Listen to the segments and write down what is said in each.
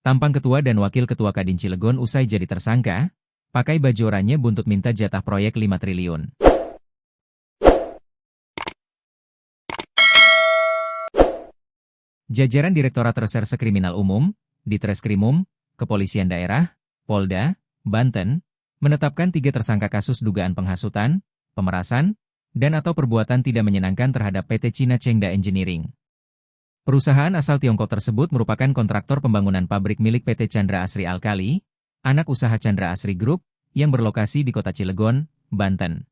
Tampang ketua dan wakil ketua Kadin Cilegon usai jadi tersangka, pakai baju oranye buntut minta jatah proyek 5 triliun. Jajaran Direktorat Reserse Kriminal Umum, Ditreskrimum, Kepolisian Daerah, Polda, Banten, menetapkan 3 tersangka kasus dugaan penghasutan, pemerasan, dan atau perbuatan tidak menyenangkan terhadap PT China Chengda Engineering. Perusahaan asal Tiongkok tersebut merupakan kontraktor pembangunan pabrik milik PT Chandra Asri Alkali, anak usaha Chandra Asri Group, yang berlokasi di Kota Cilegon, Banten.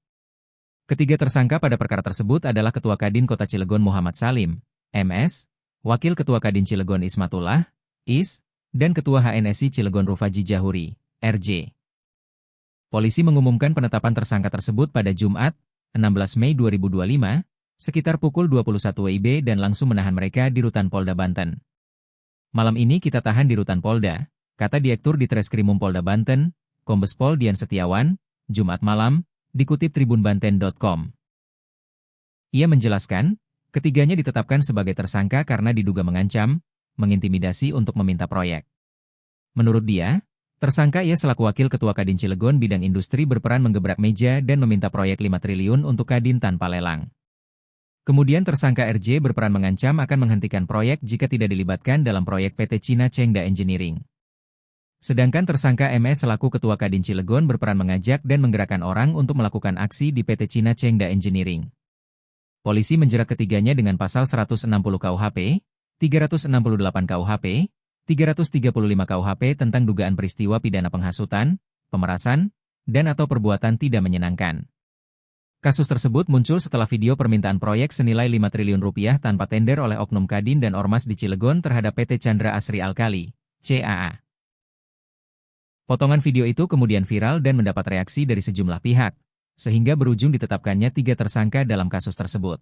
Ketiga tersangka pada perkara tersebut adalah Ketua Kadin Kota Cilegon Muhammad Salim, MS, Wakil Ketua Kadin Cilegon Ismatullah, IS, dan Ketua HNSI Cilegon Rufaji Jahuri, RJ. Polisi mengumumkan penetapan tersangka tersebut pada Jumat, 16 Mei 2025, sekitar pukul 21 WIB dan langsung menahan mereka di Rutan Polda Banten. Malam ini kita tahan di Rutan Polda, kata Direktur Ditreskrimum Polda Banten, Kombes Pol Dian Setiawan, Jumat malam, dikutip tribunbanten.com. Ia menjelaskan, ketiganya ditetapkan sebagai tersangka karena diduga mengancam, mengintimidasi untuk meminta proyek. Menurut dia, tersangka ia selaku Wakil Ketua Kadin Cilegon Bidang Industri berperan menggebrak meja dan meminta proyek 5 triliun untuk Kadin tanpa lelang. Kemudian tersangka RJ berperan mengancam akan menghentikan proyek jika tidak dilibatkan dalam proyek PT China Chengda Engineering. Sedangkan tersangka MS selaku Ketua Kadin Cilegon berperan mengajak dan menggerakkan orang untuk melakukan aksi di PT China Chengda Engineering. Polisi menjerat ketiganya dengan pasal 160 KUHP, 368 KUHP, 335 KUHP tentang dugaan peristiwa pidana penghasutan, pemerasan, dan atau perbuatan tidak menyenangkan. Kasus tersebut muncul setelah video permintaan proyek senilai 5 triliun rupiah tanpa tender oleh Oknum Kadin dan Ormas di Cilegon terhadap PT Chandra Asri Alkali, CAA. Potongan video itu kemudian viral dan mendapat reaksi dari sejumlah pihak, sehingga berujung ditetapkannya 3 tersangka dalam kasus tersebut.